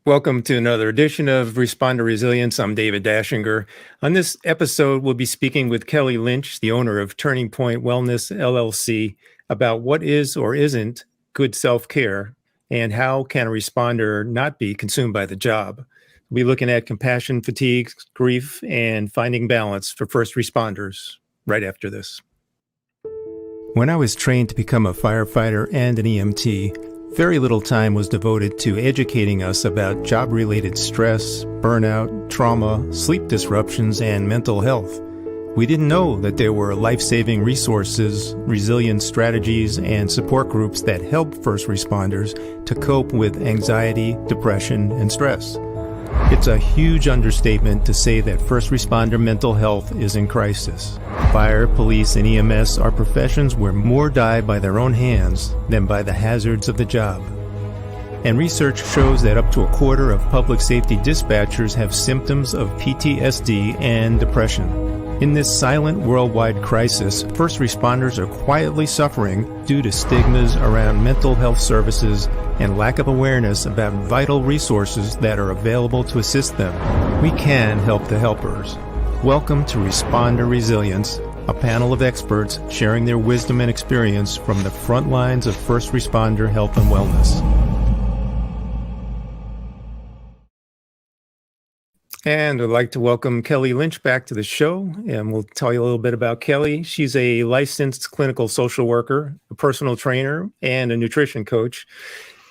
Welcome to another edition of Responder Resilience. I'm David Dachinger. On this episode, we'll be speaking with Kelly Lynch, the owner of Turning Point Wellness, LLC, about what is or isn't good self-care and how can a responder not be consumed by the job. We'll be looking at compassion, fatigue, grief, and finding balance for first responders right after this. When I was trained to become a firefighter and an EMT, very little time was devoted to educating us about job-related stress, burnout, trauma, sleep disruptions, and mental health. We didn't know that there were life-saving resources, resilience strategies, and support groups that help first responders to cope with anxiety, depression, and stress. It's a huge understatement to say that first responder mental health is in crisis. Fire, police, and EMS are professions where more die by their own hands than by the hazards of the job. And research shows that up to a quarter of public safety dispatchers have symptoms of PTSD and depression. In this silent worldwide crisis, first responders are quietly suffering due to stigmas around mental health services and lack of awareness about vital resources that are available to assist them. We can help the helpers. Welcome to Responder Resilience, a panel of experts sharing their wisdom and experience from the front lines of first responder health and wellness. And I'd like to welcome Kelly Lynch back to the show, and we'll tell you a little bit about Kelly. She's a licensed clinical social worker, a personal trainer, and a nutrition coach.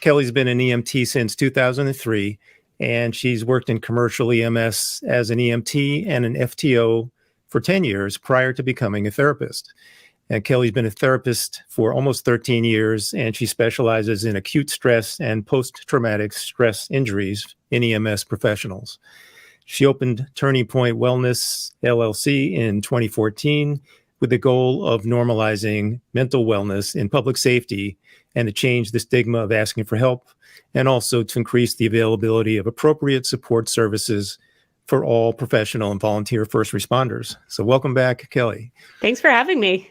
Kelly's been an EMT since 2003, and she's worked in commercial EMS as an EMT and an FTO for 10 years prior to becoming a therapist. And Kelly's been a therapist for almost 13 years, and she specializes in acute stress and post-traumatic stress injuries in EMS professionals. She opened Turning Point Wellness, LLC in 2014 with the goal of normalizing mental wellness in public safety and to change the stigma of asking for help, and also to increase the availability of appropriate support services for all professional and volunteer first responders. So welcome back, Kelly. Thanks for having me.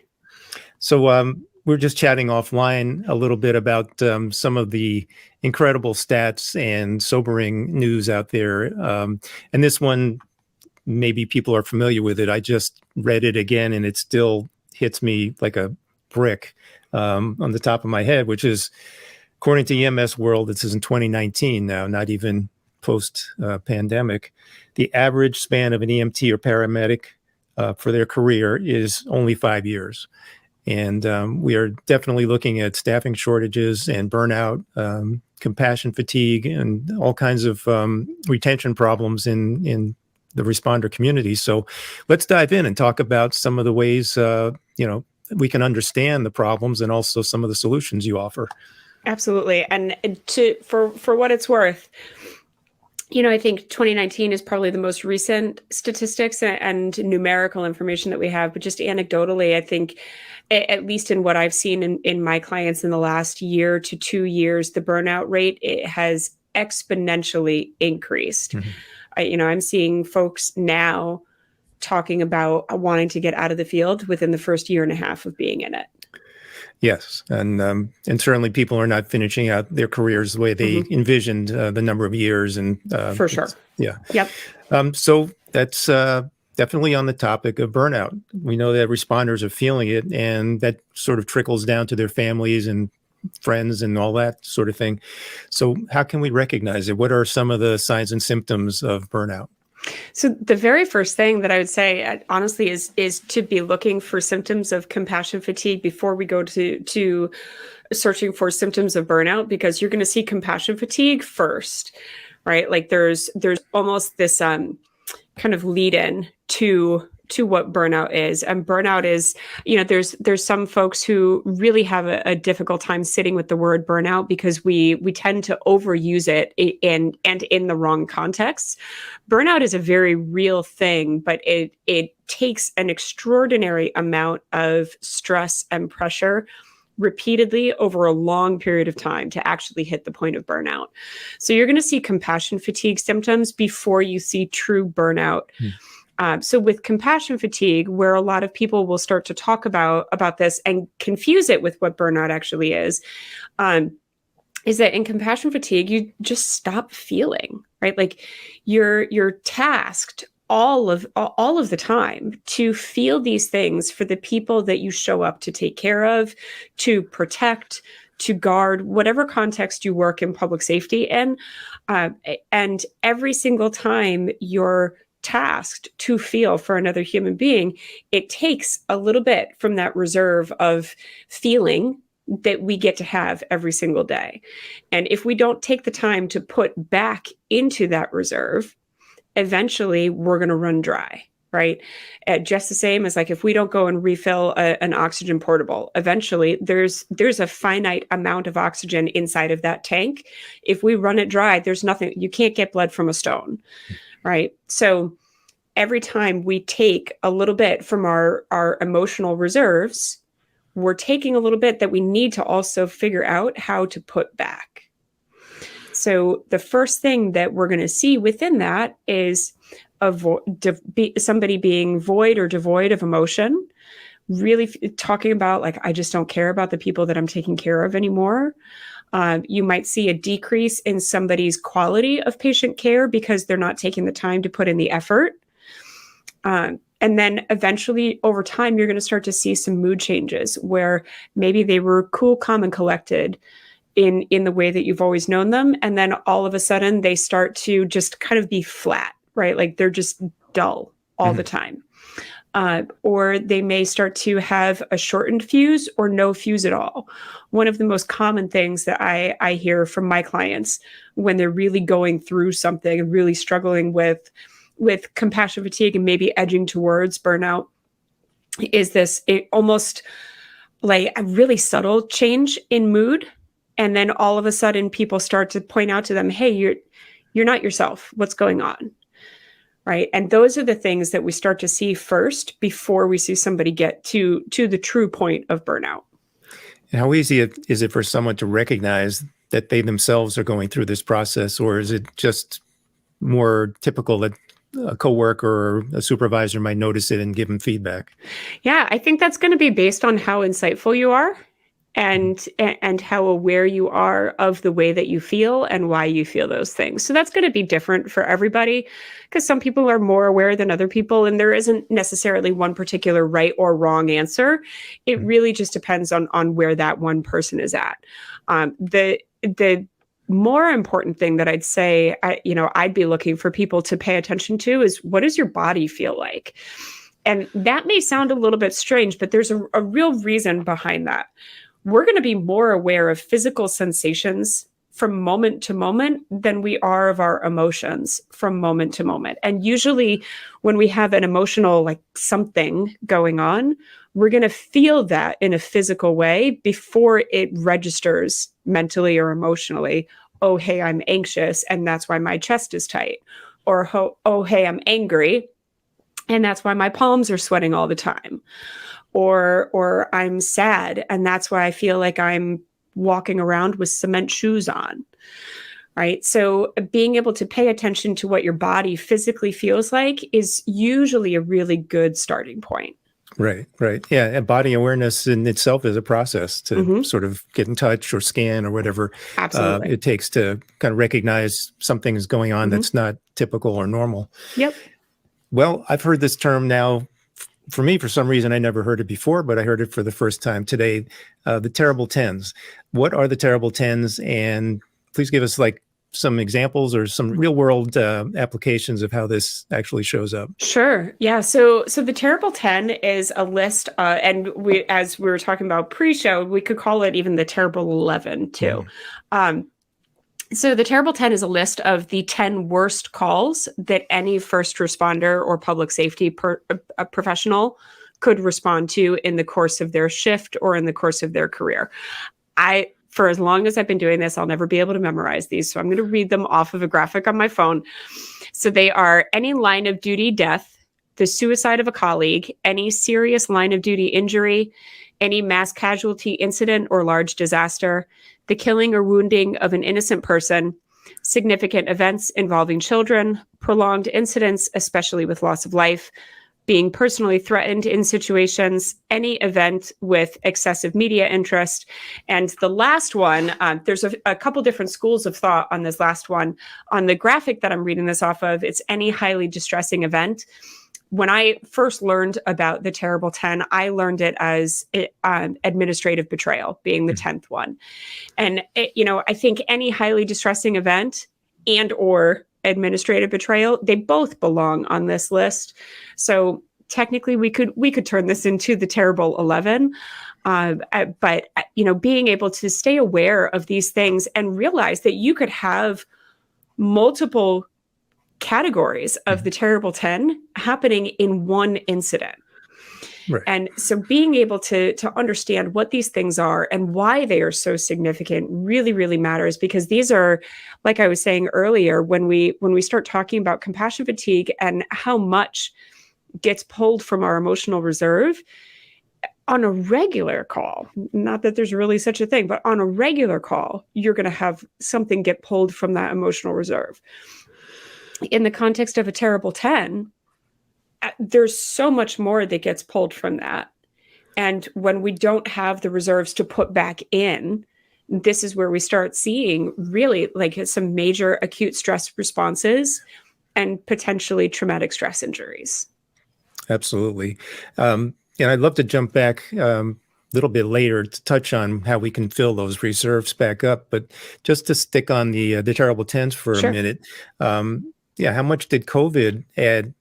So we're just chatting offline a little bit about some of the incredible stats and sobering news out there. And this one, maybe people are familiar with it. I just read it again, and it still hits me like a brick on the top of my head, which is, according to EMS World, this is in 2019 now, not even post-pandemic, the average span of an EMT or paramedic for their career is only 5 years. And we are definitely looking at staffing shortages and burnout, compassion fatigue, and all kinds of retention problems in the responder community. So let's dive in and talk about some of the ways, we can understand the problems and also some of the solutions you offer. Absolutely. And for what it's worth, I think 2019 is probably the most recent statistics and numerical information that we have, but just anecdotally, I think, at least in what I've seen in my clients in the last year to 2 years, the burnout rate, it has exponentially increased. Mm-hmm. I'm seeing folks now talking about wanting to get out of the field within the first year and a half of being in it. Yes, and certainly people are not finishing out their careers the way they mm-hmm. envisioned the number of years. And for sure. Yeah. Yep. So that's definitely on the topic of burnout. We know that responders are feeling it, and that sort of trickles down to their families and friends and all that sort of thing. So how can we recognize it? What are some of the signs and symptoms of burnout? So the very first thing that I would say, honestly, is to be looking for symptoms of compassion fatigue before we go to searching for symptoms of burnout, because you're going to see compassion fatigue first, right? Like there's almost this kind of lead in to what burnout is. And burnout is, there's some folks who really have a difficult time sitting with the word burnout because we tend to overuse it and in the wrong context. Burnout is a very real thing, but it takes an extraordinary amount of stress and pressure repeatedly over a long period of time to actually hit the point of burnout. So you're going to see compassion fatigue symptoms before you see true burnout. So with compassion fatigue, where a lot of people will start to talk about this and confuse it with what burnout actually is, is that in compassion fatigue, you just stop feeling, right? Like you're tasked all of the time to feel these things for the people that you show up to take care of, to protect, to guard, whatever context you work in public safety in. And every single time you're tasked to feel for another human being, it takes a little bit from that reserve of feeling that we get to have every single day. And if we don't take the time to put back into that reserve, eventually we're going to run dry, right? Just the same as like if we don't go and refill an oxygen portable, eventually there's a finite amount of oxygen inside of that tank. If we run it dry, there's nothing, you can't get blood from a stone, right? So every time we take a little bit from our emotional reserves, we're taking a little bit that we need to also figure out how to put back. So the first thing that we're going to see within that is somebody being void or devoid of emotion, really talking about like, I just don't care about the people that I'm taking care of anymore. You might see a decrease in somebody's quality of patient care because they're not taking the time to put in the effort. And then eventually over time, you're going to start to see some mood changes where maybe they were cool, calm, and collected in the way that you've always known them. And then all of a sudden they start to just kind of be flat, right? Like they're just dull all the time. Or they may start to have a shortened fuse or no fuse at all. One of the most common things that I hear from my clients when they're really going through something and really struggling with compassion fatigue and maybe edging towards burnout is this almost like a really subtle change in mood. And then all of a sudden people start to point out to them, hey, you're not yourself. What's going on? Right. And those are the things that we start to see first before we see somebody get to the true point of burnout. And how easy is it for someone to recognize that they themselves are going through this process, or is it just more typical that a coworker or a supervisor might notice it and give them feedback? Yeah, I think that's going to be based on how insightful you are and how aware you are of the way that you feel and why you feel those things. So that's going to be different for everybody because some people are more aware than other people, and there isn't necessarily one particular right or wrong answer. It really just depends on where that one person is at. The more important thing that I'd say, I'd be looking for people to pay attention to is, what does your body feel like? And that may sound a little bit strange, but there's a real reason behind that. We're going to be more aware of physical sensations from moment to moment than we are of our emotions from moment to moment. And usually when we have an emotional, like something going on, we're going to feel that in a physical way before it registers mentally or emotionally. Oh, hey, I'm anxious, and that's why my chest is tight. Or, oh, hey, I'm angry, and that's why my palms are sweating all the time. Or I'm sad, and that's why I feel like I'm walking around with cement shoes on, right? So being able to pay attention to what your body physically feels like is usually a really good starting point. Right. Yeah, and body awareness in itself is a process to sort of get in touch or scan or whatever it takes to kind of recognize something is going on that's not typical or normal. Yep. Well, I've heard this term now. For me, for some reason, I never heard it before, but I heard it for the first time today, the terrible tens. What are the terrible tens? And please give us like some examples or some real world applications of how this actually shows up. Sure. Yeah. So the terrible 10 is a list, and as we were talking about pre-show, we could call it even the terrible 11 too. So the terrible 10 is a list of the 10 worst calls that any first responder or public safety professional could respond to in the course of their shift or in the course of their career. For as long as I've been doing this, I'll never be able to memorize these. So I'm going to read them off of a graphic on my phone. So they are any line of duty death, the suicide of a colleague, any serious line of duty injury, any mass casualty incident or large disaster, the killing or wounding of an innocent person, significant events involving children, prolonged incidents, especially with loss of life, being personally threatened in situations, any event with excessive media interest. And the last one, there's a couple different schools of thought on this last one. On the graphic that I'm reading this off of, it's any highly distressing event. When I first learned about the terrible 10, I learned it as administrative betrayal being the 10th one. And, I think any highly distressing event and or administrative betrayal, they both belong on this list. So technically we could turn this into the terrible 11. But being able to stay aware of these things and realize that you could have multiple categories of the terrible 10 happening in one incident. Right. And so being able to understand what these things are and why they are so significant really, really matters, because these are, like I was saying earlier, when we start talking about compassion fatigue and how much gets pulled from our emotional reserve on a regular call, not that there's really such a thing, but on a regular call, you're going to have something get pulled from that emotional reserve. In the context of a terrible 10, there's so much more that gets pulled from that. And when we don't have the reserves to put back in, this is where we start seeing really like some major acute stress responses and potentially traumatic stress injuries. Absolutely. And I'd love to jump back a little bit later to touch on how we can fill those reserves back up. But just to stick on the terrible 10s for Sure. a minute. How much did COVID add?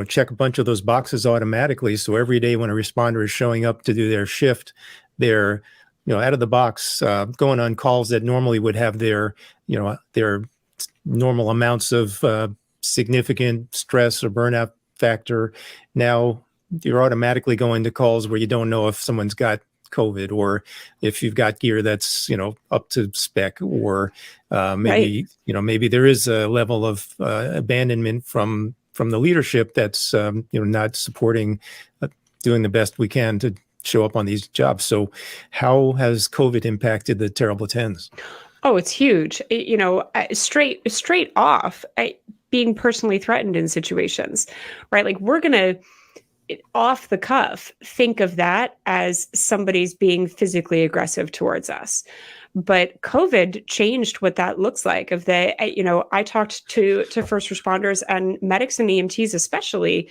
Check a bunch of those boxes automatically. So every day when a responder is showing up to do their shift, they're, out of the box, going on calls that normally would have their normal amounts of significant stress or burnout factor. Now you're automatically going to calls where you don't know if someone's got COVID or if you've got gear that's, up to spec, or maybe, Right. Maybe there is a level of abandonment from the leadership that's, not supporting, doing the best we can to show up on these jobs. So how has COVID impacted the terrible 10s? Oh, it's huge. Straight off, being personally threatened in situations, right? Like we're going to, off the cuff, think of that as somebody's being physically aggressive towards us. But COVID changed what that looks like. I talked to first responders and medics and EMTs, especially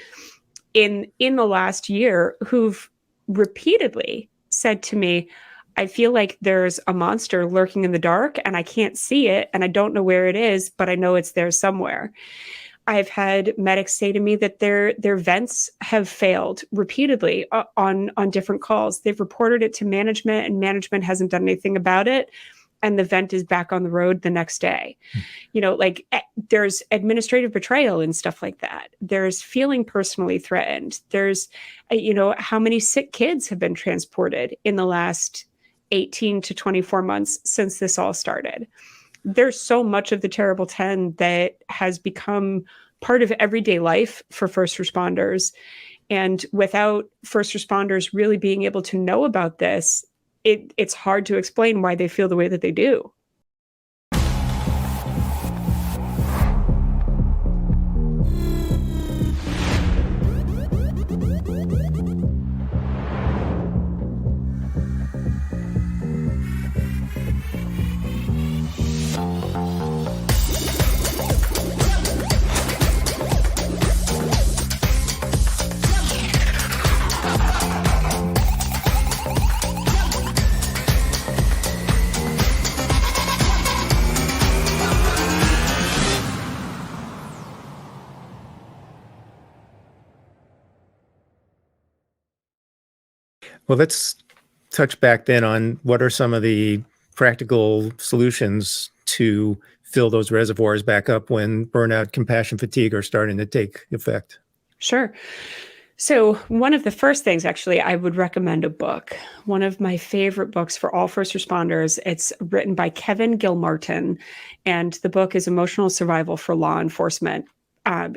in the last year, who've repeatedly said to me, I feel like there's a monster lurking in the dark and I can't see it and I don't know where it is, but I know it's there somewhere. I've had medics say to me that their vents have failed repeatedly on different calls. They've reported it to management and management hasn't done anything about it. And the vent is back on the road the next day. There's administrative betrayal and stuff like that. There's feeling personally threatened. There's, how many sick kids have been transported in the last 18 to 24 months since this all started. There's so much of the terrible 10 that has become part of everyday life for first responders. And without first responders really being able to know about this, it's hard to explain why they feel the way that they do. Well, let's touch back then on what are some of the practical solutions to fill those reservoirs back up when burnout, compassion fatigue are starting to take effect. Sure. So one of the first things, actually, I would recommend a book. One of my favorite books for all first responders. It's written by Kevin Gilmartin, and the book is Emotional Survival for Law Enforcement.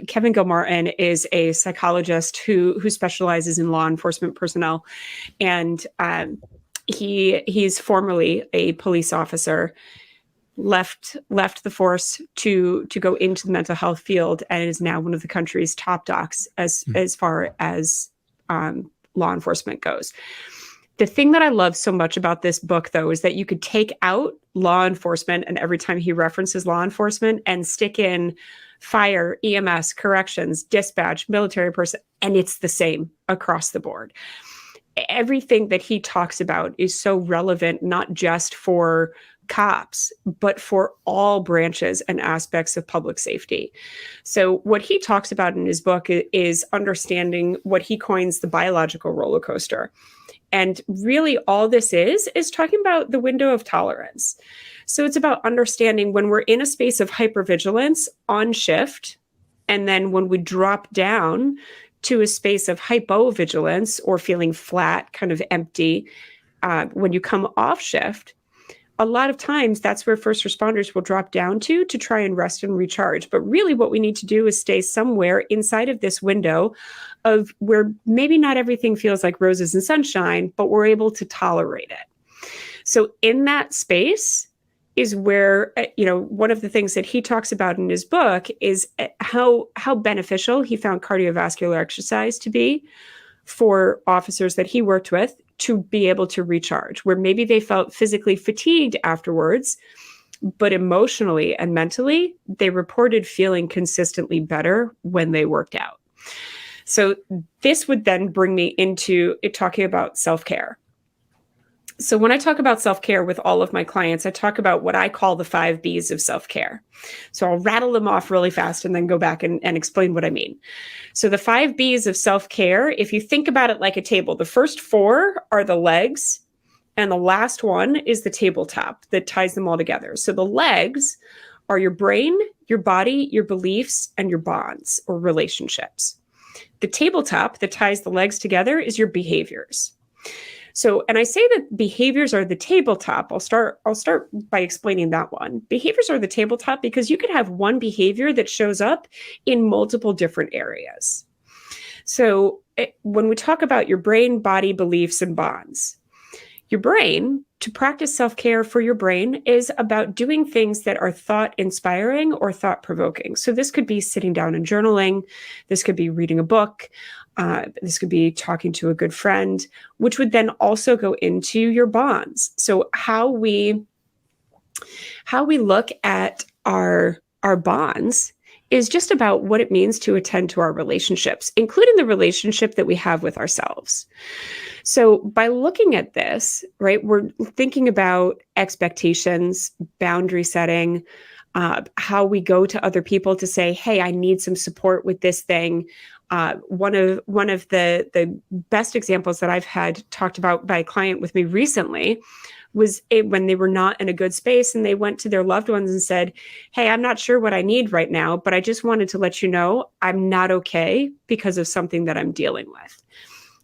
Kevin Gilmartin is a psychologist who specializes in law enforcement personnel, and he's formerly a police officer. left the force to go into the mental health field, and is now one of the country's top docs as far as law enforcement goes. The thing that I love so much about this book, though, is that you could take out law enforcement, and every time he references law enforcement, and stick in fire, EMS, corrections, dispatch, military person, and it's the same across the board. Everything that he talks about is so relevant, not just for cops, but for all branches and aspects of public safety. So what he talks about in his book is understanding what he coins the biological roller coaster. And really all this is talking about the window of tolerance. So it's about understanding when we're in a space of hypervigilance on shift, and then when we drop down to a space of hypovigilance or feeling flat, kind of empty, when you come off shift, a lot of times that's where first responders will drop down to try and rest and recharge. But really what we need to do is stay somewhere inside of this window of where maybe not everything feels like roses and sunshine, but we're able to tolerate it. So in that space is where, one of the things that he talks about in his book is how beneficial he found cardiovascular exercise to be for officers that he worked with to be able to recharge, where maybe they felt physically fatigued afterwards, but emotionally and mentally, they reported feeling consistently better when they worked out. So this would then bring me into talking about self-care. So when I talk about self-care with all of my clients, I talk about what I call the 5 B's of self-care. So I'll rattle them off really fast and then go back and explain what I mean. So the 5 B's of self-care, if you think about it like a table, the first 4 are the legs, and the last one is the tabletop that ties them all together. So the legs are your brain, your body, your beliefs, and your bonds or relationships. The tabletop that ties the legs together is your behaviors. So, and I say that behaviors are the tabletop. I'll start by explaining that one. Behaviors are the tabletop because you could have one behavior that shows up in multiple different areas. So when we talk about your brain, body, beliefs, and bonds, your brain, to practice self-care for your brain is about doing things that are thought-inspiring or thought-provoking. So this could be sitting down and journaling. This could be reading a book. This could be talking to a good friend, which would then also go into your bonds. So how we look at our bonds is just about what it means to attend to our relationships, including the relationship that we have with ourselves. So by looking at this, right, we're thinking about expectations, boundary setting, how we go to other people to say, hey, I need some support with this thing. One of the best examples that I've had talked about by a client with me recently was when they were not in a good space and they went to their loved ones and said, hey, I'm not sure what I need right now, but I just wanted to let you know I'm not okay because of something that I'm dealing with.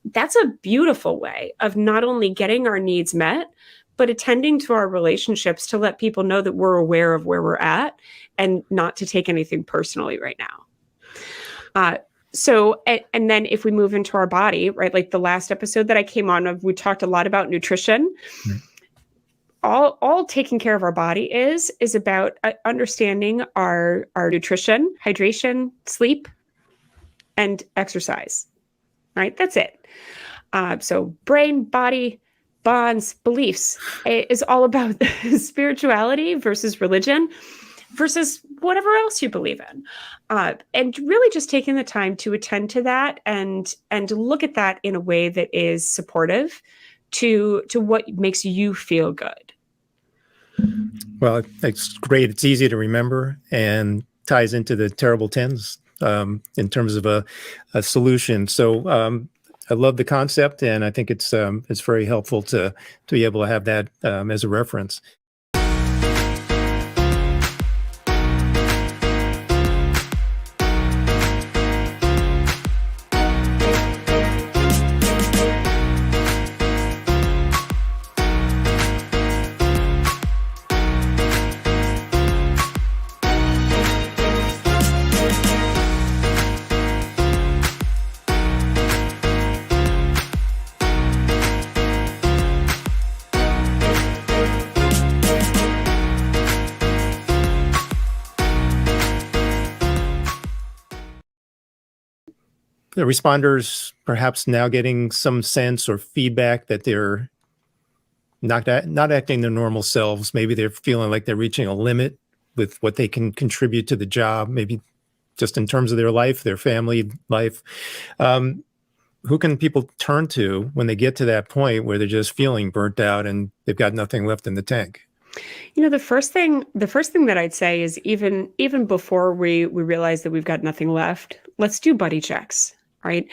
That's a beautiful way of not only getting our needs met, but attending to our relationships to let people know that we're aware of where we're at and not to take anything personally right now. So, and then if we move into our body, right, like the last episode that I came on of, we talked a lot about nutrition. Mm-hmm. All taking care of our body is about understanding our nutrition, hydration, sleep, and exercise, right? That's it. So brain, body, bonds, beliefs is all about spirituality versus religion versus whatever else you believe in. And really just taking the time to attend to that and look at that in a way that is supportive to what makes you feel good. Well, it's great. It's easy to remember and ties into the terrible tens in terms of a solution. So I love the concept, and I think it's very helpful to be able to have that as a reference. the responders perhaps now getting some sense or feedback that they're not acting their normal selves? Maybe they're feeling like they're reaching a limit with what they can contribute to the job, maybe just in terms of their life, their family life. Who can people turn to when they get to that point where they're just feeling burnt out and they've got nothing left in the tank? The first thing that I'd say is even before we realize that we've got nothing left, let's do buddy checks, right?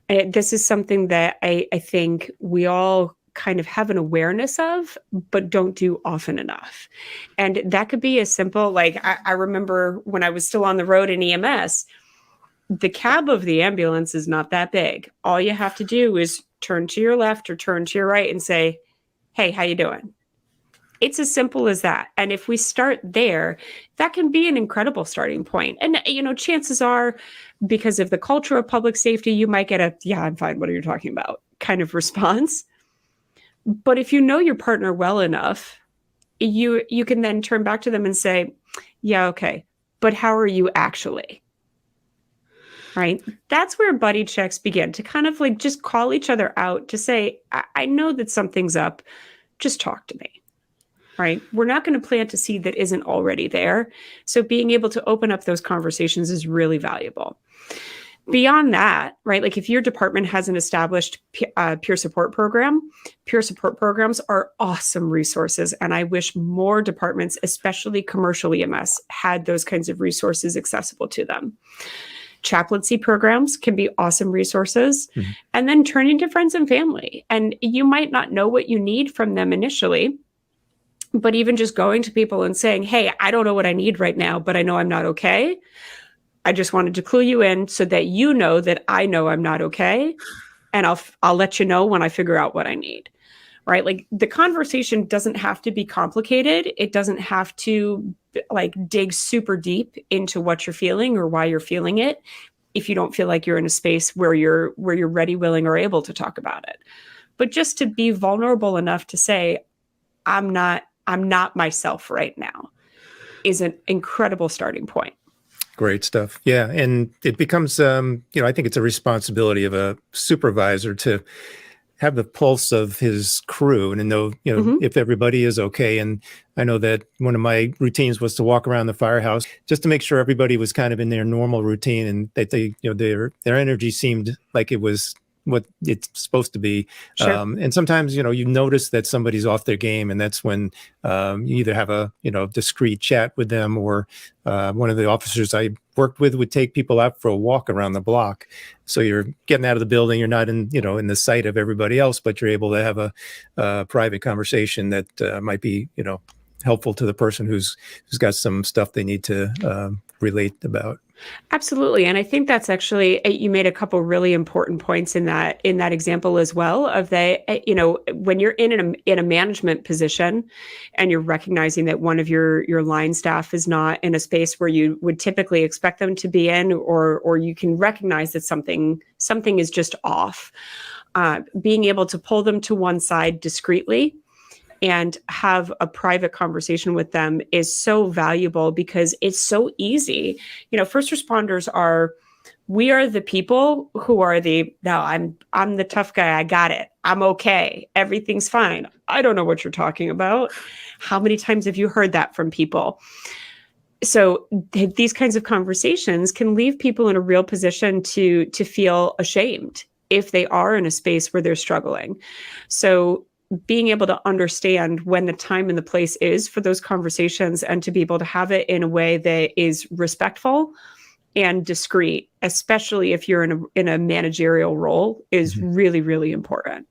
This is something that I think we all kind of have an awareness of, but don't do often enough. And that could be as simple, like I remember when I was still on the road in EMS, the cab of the ambulance is not that big. All you have to do is turn to your left or turn to your right and say, "Hey, how you doing?" It's as simple as that. And if we start there, that can be an incredible starting point. And, chances are, because of the culture of public safety, you might get a, "Yeah, I'm fine. What are you talking about?" kind of response. But if you know your partner well enough, you can then turn back to them and say, "Yeah, okay, but how are you actually?" Right? That's where buddy checks begin, to kind of like just call each other out, to say, I know that something's up. Just talk to me. Right? We're not going to plant a seed that isn't already there. So being able to open up those conversations is really valuable. Beyond that, right? Like if your department has an established peer support program, peer support programs are awesome resources. And I wish more departments, especially commercial EMS, had those kinds of resources accessible to them. Chaplaincy programs can be awesome resources. Mm-hmm. And then turning to friends and family. And you might not know what you need from them initially, but even just going to people and saying, "Hey, I don't know what I need right now, but I know I'm not okay. I just wanted to clue you in so that you know that I know I'm not okay. And I'll let you know when I figure out what I need." Right? Like the conversation doesn't have to be complicated. It doesn't have to like dig super deep into what you're feeling or why you're feeling it, if you don't feel like you're in a space where you're ready, willing, or able to talk about it. But just to be vulnerable enough to say, I'm not myself right now, is an incredible starting point. Great stuff. Yeah. And it becomes, I think it's a responsibility of a supervisor to have the pulse of his crew and to know, mm-hmm. if everybody is okay. And I know that one of my routines was to walk around the firehouse just to make sure everybody was kind of in their normal routine and that they, their energy seemed like it was what it's supposed to be. Sure. And sometimes, you notice that somebody's off their game, and that's when you either have a, discreet chat with them, or one of the officers I worked with would take people out for a walk around the block. So you're getting out of the building, you're not in, in the sight of everybody else, but you're able to have a private conversation that might be, helpful to the person who's got some stuff they need to relate about. Absolutely. And I think that's actually, you made a couple really important points in that example as well, of the, when you're in a management position and you're recognizing that one of your line staff is not in a space where you would typically expect them to be in, or you can recognize that something is just off, being able to pull them to one side discreetly and have a private conversation with them is so valuable, because it's so easy. First responders we are the people who are I'm the tough guy. I got it. I'm okay. Everything's fine. I don't know what you're talking about. How many times have you heard that from people? So these kinds of conversations can leave people in a real position to feel ashamed if they are in a space where they're struggling. So being able to understand when the time and the place is for those conversations, and to be able to have it in a way that is respectful and discreet, especially if you're in a managerial role, is mm-hmm. really, really important.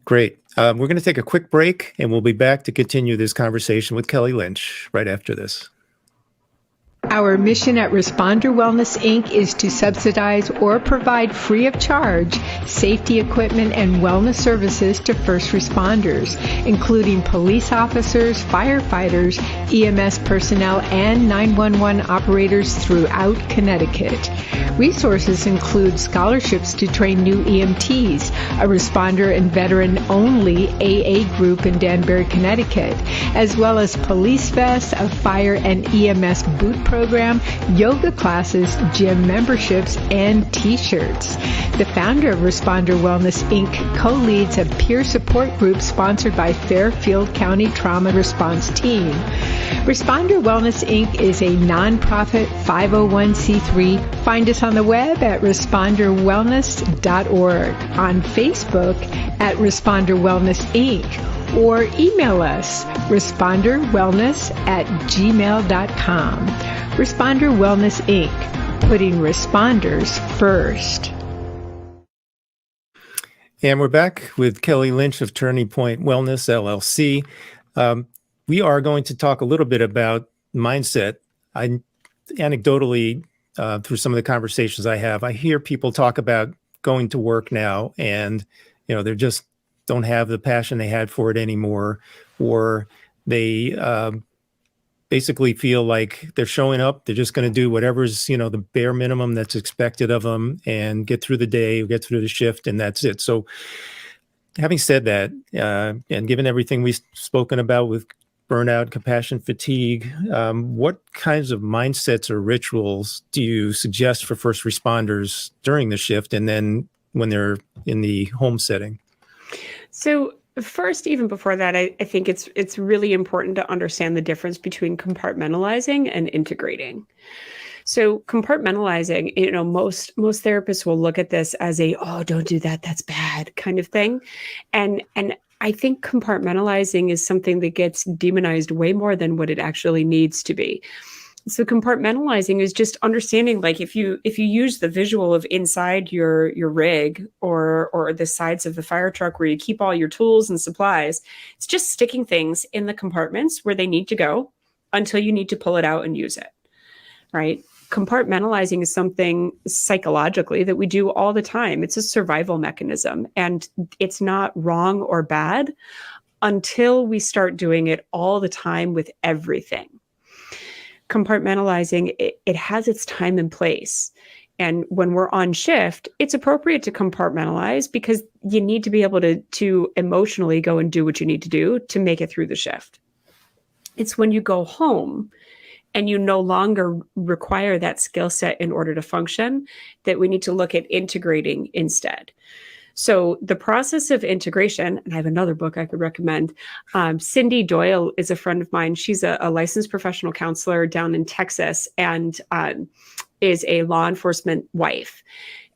Great. We're going to take a quick break, and we'll be back to continue this conversation with Kelly Lynch right after this. Our mission at Responder Wellness, Inc. is to subsidize or provide free of charge safety equipment and wellness services to first responders, including police officers, firefighters, EMS personnel, and 911 operators throughout Connecticut. Resources include scholarships to train new EMTs, a responder and veteran-only AA group in Danbury, Connecticut, as well as police vests, a fire and EMS boot program, program, yoga classes, gym memberships, and t-shirts. The founder of Responder Wellness Inc. co-leads a peer support group sponsored by Fairfield County Trauma Response Team. Responder Wellness Inc. is a nonprofit 501c3. Find us on the web at responderwellness.org, on Facebook at Responder Wellness Inc., or email us responderwellness@gmail.com. Responder Wellness Inc., putting responders first. And we're back with Kelly Lynch of Turning Point Wellness, LLC. We are going to talk a little bit about mindset. I anecdotally, through some of the conversations I have, I hear people talk about going to work now and, they just don't have the passion they had for it anymore, or they basically feel like they're showing up, they're just going to do whatever's, the bare minimum that's expected of them and get through the day, get through the shift, and that's it. So having said that, and given everything we've spoken about with burnout, compassion, fatigue, what kinds of mindsets or rituals do you suggest for first responders during the shift and then when they're in the home setting? So first, even before that, I think it's really important to understand the difference between compartmentalizing and integrating. So compartmentalizing, most therapists will look at this as oh, don't do that, that's bad kind of thing. And I think compartmentalizing is something that gets demonized way more than what it actually needs to be. So compartmentalizing is just understanding, like if you use the visual of inside your rig or the sides of the fire truck where you keep all your tools and supplies, it's just sticking things in the compartments where they need to go until you need to pull it out and use it, right? Compartmentalizing is something psychologically that we do all the time. It's a survival mechanism, and it's not wrong or bad until we start doing it all the time with everything. Compartmentalizing, it has its time and place. And when we're on shift, it's appropriate to compartmentalize because you need to be able to emotionally go and do what you need to do to make it through the shift. It's when you go home and you no longer require that skill set in order to function that we need to look at integrating instead. So the process of integration, and I have another book I could recommend. Cindy Doyle is a friend of mine. She's a licensed professional counselor down in Texas and is a law enforcement wife.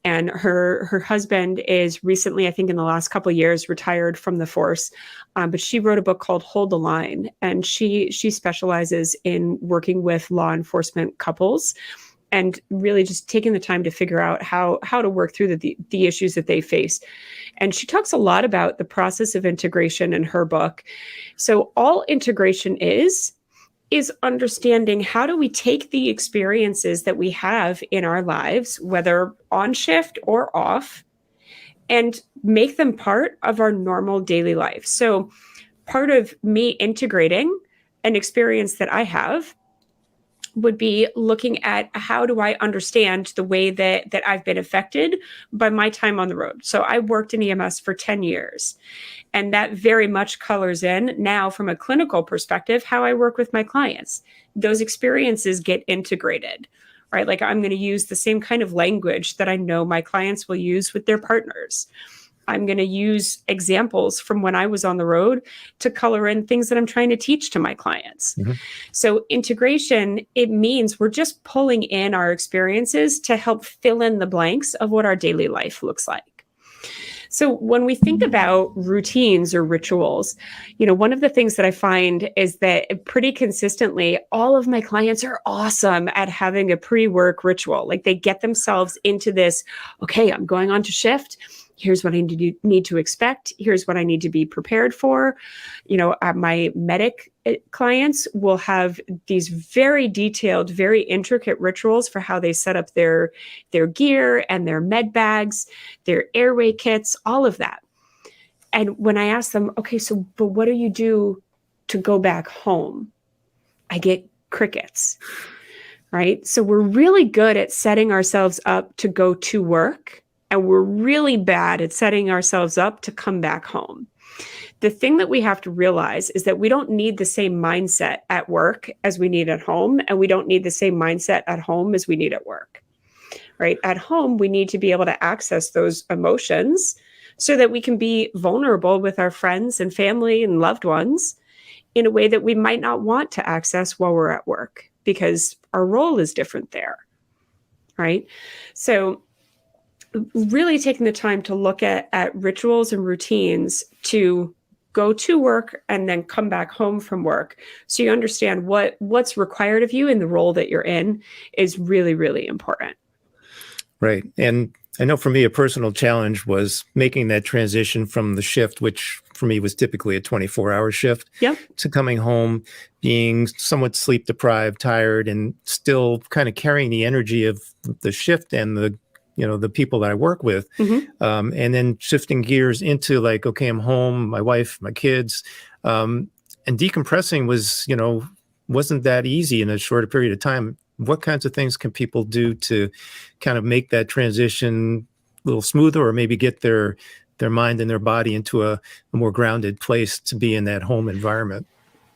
And her husband is recently, I think in the last couple of years, retired from the force. But she wrote a book called Hold the Line. And she specializes in working with law enforcement couples and really just taking the time to figure out how to work through the issues that they face. And she talks a lot about the process of integration in her book. So all integration is understanding how do we take the experiences that we have in our lives, whether on shift or off, and make them part of our normal daily life. So part of me integrating an experience that I have would be looking at how do I understand the way that I've been affected by my time on the road. So I worked in EMS for 10 years, and that very much colors in now from a clinical perspective, how I work with my clients. Those experiences get integrated, right? Like I'm going to use the same kind of language that I know my clients will use with their partners. I'm going to use examples from when I was on the road to color in things that I'm trying to teach to my clients. Mm-hmm. So integration, it means we're just pulling in our experiences to help fill in the blanks of what our daily life looks like. So when we think about routines or rituals, one of the things that I find is that pretty consistently, all of my clients are awesome at having a pre-work ritual. Like they get themselves into this, okay, I'm going on to shift. Here's what I need to expect. Here's what I need to be prepared for. My medic clients will have these very detailed, very intricate rituals for how they set up their gear and their med bags, their airway kits, all of that. And when I ask them, okay, but what do you do to go back home? I get crickets, right? So we're really good at setting ourselves up to go to work. And we're really bad at setting ourselves up to come back home. The thing that we have to realize is that we don't need the same mindset at work as we need at home, and we don't need the same mindset at home as we need at work, right? At home, we need to be able to access those emotions so that we can be vulnerable with our friends and family and loved ones in a way that we might not want to access while we're at work, because our role is different there, right? So really taking the time to look at rituals and routines to go to work and then come back home from work, so you understand what's required of you in the role that you're in, is really, really important. Right. And I know for me, a personal challenge was making that transition from the shift, which for me was typically a 24-hour shift, Yep. to coming home, being somewhat sleep deprived, tired, and still kind of carrying the energy of the shift and the people that I work with. Mm-hmm. And then shifting gears into like, okay, I'm home, my wife, my kids, and decompressing wasn't that easy in a shorter period of time. What kinds of things can people do to kind of make that transition a little smoother, or maybe get their mind and their body into a more grounded place to be in that home environment?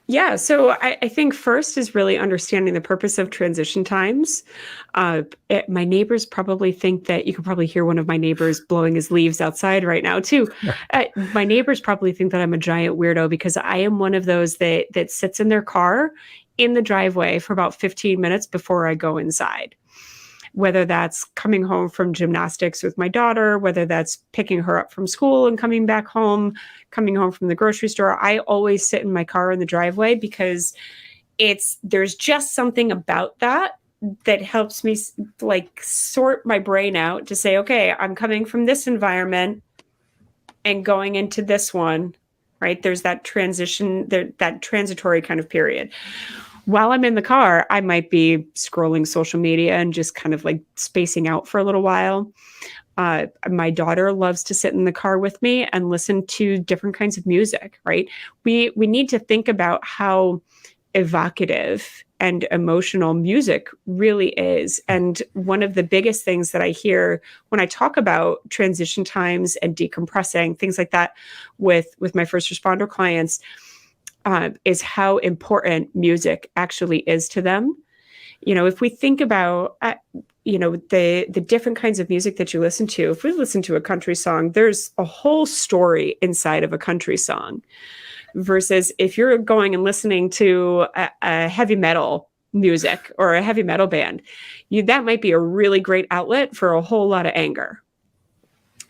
Yeah, so I think first is really understanding the purpose of transition times. My neighbors probably think that you can probably hear one of my neighbors blowing his leaves outside right now too. My neighbors probably think that I'm a giant weirdo, because I am one of those that sits in their car in the driveway for about 15 minutes before I go inside. Whether that's coming home from gymnastics with my daughter, whether that's picking her up from school and coming back home, coming home from the grocery store, I always sit in my car in the driveway, because there's just something about that helps me like sort my brain out to say, okay, I'm coming from this environment and going into this one, right? There's that transition, that transitory kind of period. While I'm in the car, I might be scrolling social media and just kind of like spacing out for a little while. My daughter loves to sit in the car with me and listen to different kinds of music, right? We need to think about how evocative and emotional music really is. And one of the biggest things that I hear when I talk about transition times and decompressing, things like that with my first responder clients, is how important music actually is to them. If we think about, the different kinds of music that you listen to, if we listen to a country song, there's a whole story inside of a country song, versus if you're going and listening to a heavy metal music or a heavy metal band, that might be a really great outlet for a whole lot of anger,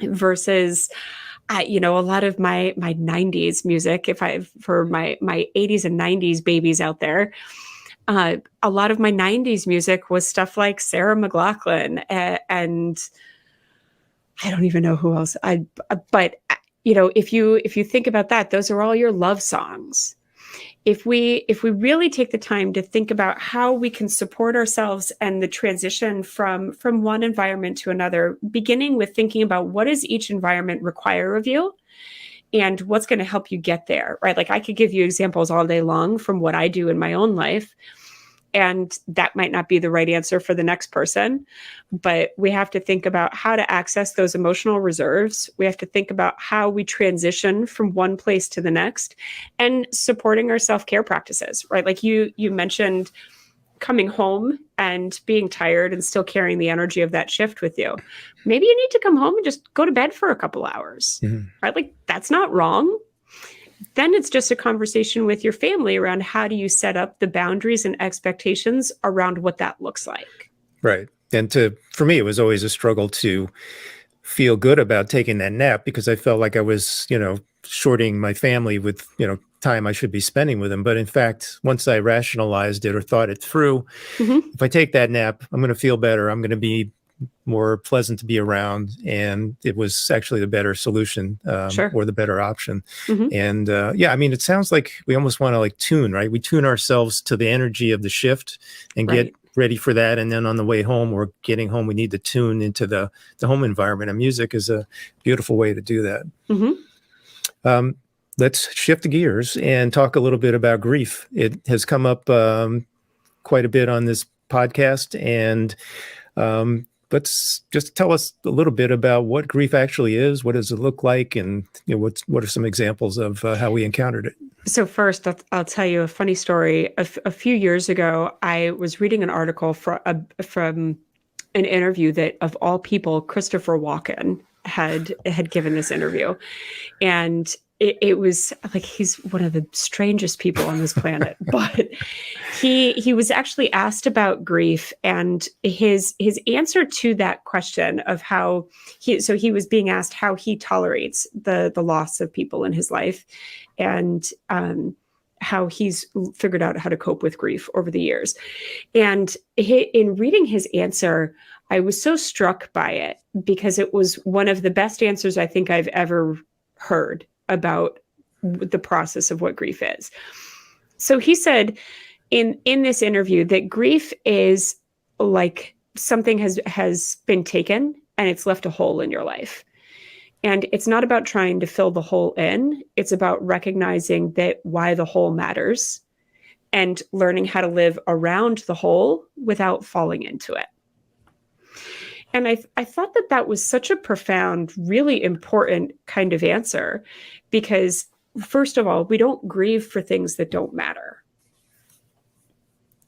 versus a lot of my 90s music, for my 80s and 90s babies out there, a lot of my 90s music was stuff like Sarah McLachlan and I don't even know who else. But if you think about that, those are all your love songs. If we really take the time to think about how we can support ourselves and the transition from one environment to another, beginning with thinking about what does each environment require of you and what's going to help you get there, right? Like I could give you examples all day long from what I do in my own life, and that might not be the right answer for the next person, but we have to think about how to access those emotional reserves. We have to think about how we transition from one place to the next, and supporting our self-care practices, right? Like you mentioned coming home and being tired and still carrying the energy of that shift with you. Maybe you need to come home and just go to bed for a couple hours, right? Like that's not wrong. Then it's just a conversation with your family around how do you set up the boundaries and expectations around what that looks like. Right. And for me, it was always a struggle to feel good about taking that nap, because I felt like I was, shorting my family with, time I should be spending with them. But in fact, once I rationalized it or thought it through, if I take that nap, I'm going to feel better. I'm going to be more pleasant to be around. And it was actually the better solution, Sure. or the better option. And it sounds like we almost want to like tune, right? We tune ourselves to the energy of the shift and get ready for that. And then on the way home or getting home, we need to tune into the home environment. And music is a beautiful way to do that. Let's shift gears and talk a little bit about grief. It has come up quite a bit on this podcast. And let's just tell us a little bit about what grief actually is. What does it look like? And what are some examples of how we encountered it? So first, I'll tell you a funny story. A few years ago, I was reading an article from an interview that, of all people, Christopher Walken had given this interview. And it was like, he's one of the strangest people on this planet, but he was actually asked about grief, and his answer to that question of how he was being asked how he tolerates the loss of people in his life, and how he's figured out how to cope with grief over the years. And in reading his answer, I was so struck by it because it was one of the best answers I think I've ever heard about the process of what grief is. So he said in this interview that grief is like something has been taken and it's left a hole in your life. And it's not about trying to fill the hole in. It's about recognizing that why the hole matters and learning how to live around the hole without falling into it. And I thought that was such a profound, really important kind of answer, because first of all, we don't grieve for things that don't matter,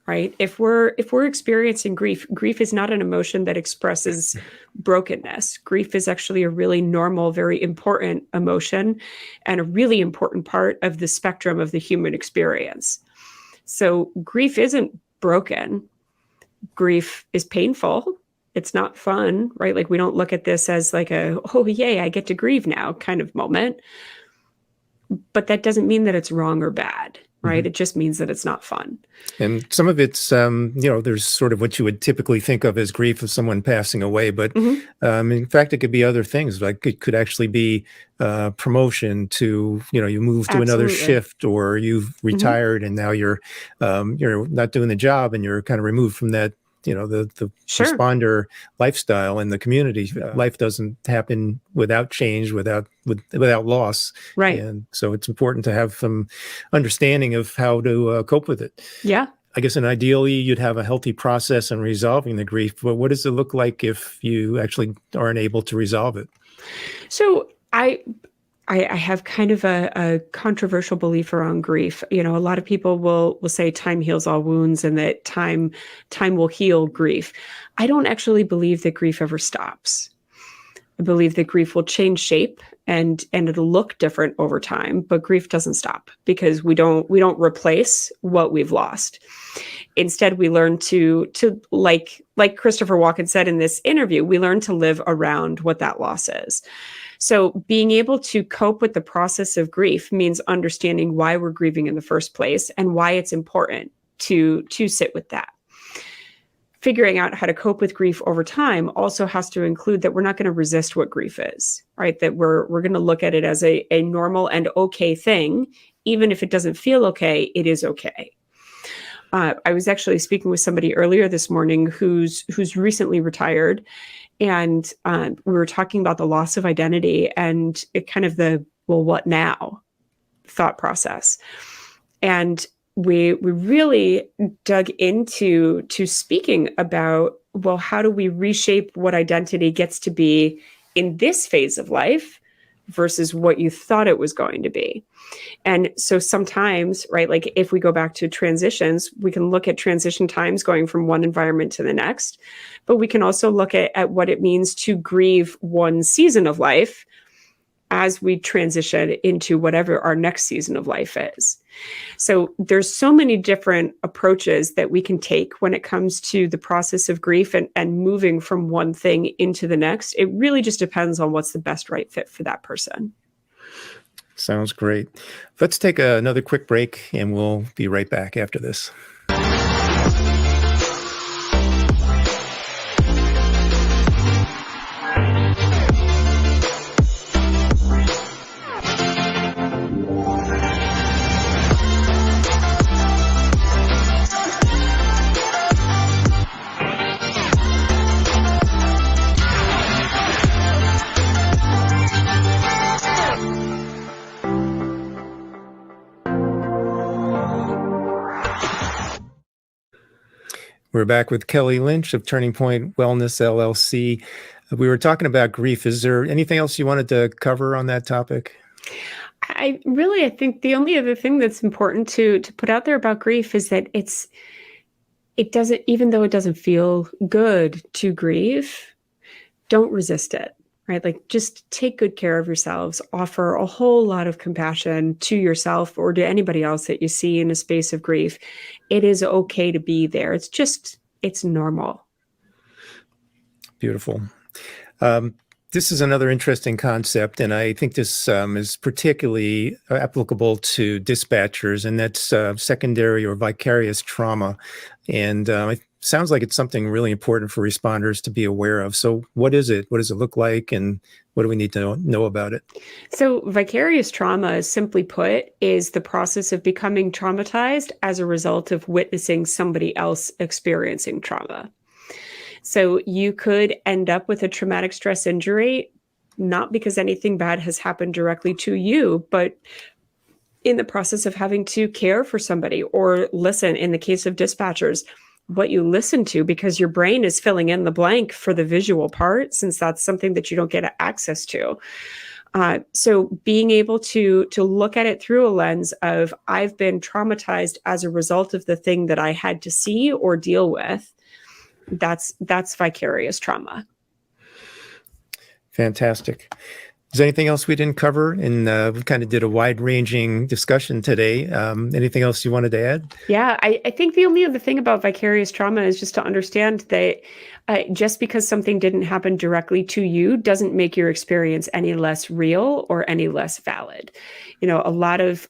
right? If we're experiencing grief is not an emotion that expresses brokenness. Grief is actually a really normal, very important emotion and a really important part of the spectrum of the human experience. So grief isn't broken. Grief is painful. It's not fun, right? Like, we don't look at this as like oh, yay, I get to grieve now kind of moment. But that doesn't mean that it's wrong or bad, right? Mm-hmm. It just means that it's not fun. And some of it's, there's sort of what you would typically think of as grief of someone passing away. But in fact, it could be other things. Like, it could actually be promotion to, you move to another shift, or you've retired and now you're not doing the job and you're kind of removed from that, the responder lifestyle in the community. Life doesn't happen without change, without loss. Right. And so it's important to have some understanding of how to cope with it. Yeah. I guess, and ideally you'd have a healthy process in resolving the grief, but what does it look like if you actually aren't able to resolve it? So I have kind of a controversial belief around grief. A lot of people will say time heals all wounds and that time will heal grief. I don't actually believe that grief ever stops. I believe that grief will change shape and it'll look different over time, but grief doesn't stop because we don't replace what we've lost. Instead, we learn to like Christopher Walken said in this interview, we learn to live around what that loss is. So being able to cope with the process of grief means understanding why we're grieving in the first place and why it's important to sit with that. Figuring out how to cope with grief over time also has to include that we're not going to resist what grief is, right? That we're going to look at it as a normal and okay thing. Even if it doesn't feel okay, it is okay. I was actually speaking with somebody earlier this morning who's recently retired, and we were talking about the loss of identity and it kind of the, well, what now thought process. And we really dug into speaking about, well, how do we reshape what identity gets to be in this phase of life versus what you thought it was going to be. And so sometimes, right, like if we go back to transitions, we can look at transition times going from one environment to the next, but we can also look at what it means to grieve one season of life as we transition into whatever our next season of life is. So there's so many different approaches that we can take when it comes to the process of grief and moving from one thing into the next. It really just depends on what's the best right fit for that person. Sounds great. Let's take another quick break and we'll be right back after this. We're back with Kelly Lynch of Turning Point Wellness LLC. We were talking about grief. Is there anything else you wanted to cover on that topic? I think the only other thing that's important to put out there about grief is that it doesn't, even though it doesn't feel good to grieve, don't resist it, right? Like, just take good care of yourselves, offer a whole lot of compassion to yourself or to anybody else that you see in a space of grief. It is okay to be there. It's normal. Beautiful. This is another interesting concept, and I think this is particularly applicable to dispatchers, and that's secondary or vicarious trauma. And it sounds like it's something really important for responders to be aware of. So what is it? What does it look like? And what do we need to know about it? So vicarious trauma, simply put, is the process of becoming traumatized as a result of witnessing somebody else experiencing trauma. So you could end up with a traumatic stress injury, not because anything bad has happened directly to you, but in the process of having to care for somebody or listen, in the case of dispatchers, what you listen to, because your brain is filling in the blank for the visual part, since that's something that you don't get access to. So being able to look at it through a lens of, I've been traumatized as a result of the thing that I had to see or deal with, that's vicarious trauma. Fantastic. Is there anything else we didn't cover? And we kind of did a wide-ranging discussion today. Anything else you wanted to add? Yeah, I think the only other thing about vicarious trauma is just to understand that just because something didn't happen directly to you doesn't make your experience any less real or any less valid. You know, a lot of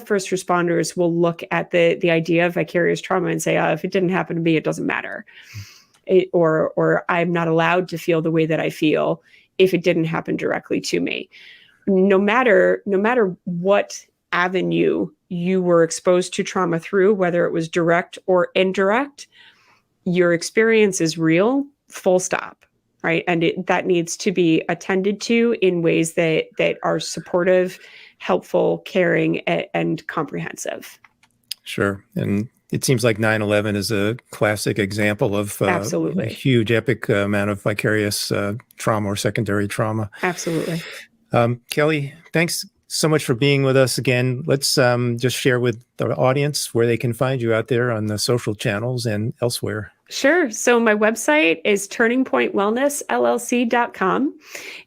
first responders will look at the idea of vicarious trauma and say, if it didn't happen to me, it doesn't matter. Or I'm not allowed to feel the way that I feel if it didn't happen directly to me. No matter what avenue you were exposed to trauma through, whether it was direct or indirect, your experience is real, full stop, right? And that needs to be attended to in ways that are supportive, helpful, caring, and comprehensive. Sure. And it seems like 9/11 is a classic example of Absolutely. a huge epic amount of vicarious trauma or secondary trauma. Absolutely. Kelly, thanks so much for being with us again. Let's just share with the audience where they can find you out there on the social channels and elsewhere. Sure. So my website is turningpointwellnessllc.com.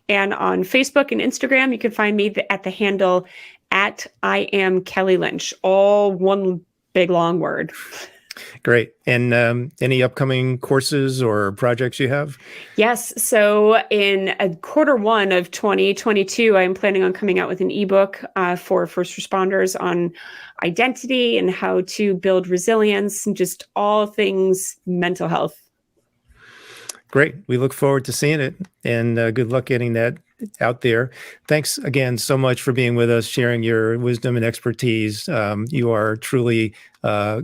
And on Facebook and Instagram, you can find me at the handle @ I am Kelly Lynch, all one big long word. Great. And any upcoming courses or projects you have? Yes. So in Q1 of 2022, I'm planning on coming out with an ebook for first responders on identity and how to build resilience and just all things mental health. Great. We look forward to seeing it, and good luck getting that out there. Thanks again so much for being with us, sharing your wisdom and expertise. You are truly a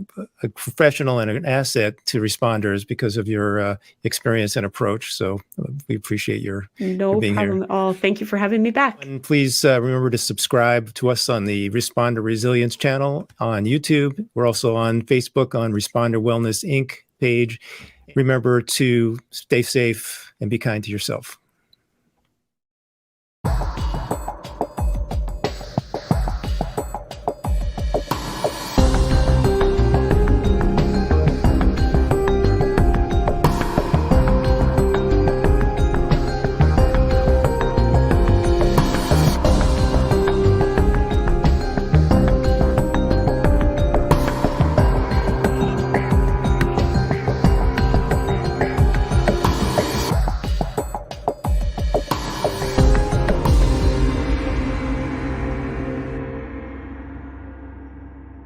professional and an asset to responders because of your experience and approach. So we appreciate your being problem here. at all. Thank you for having me back. And please remember to subscribe to us on the Responder Resilience channel on YouTube. We're also on Facebook on Responder Wellness Inc. page. Remember to stay safe and be kind to yourself.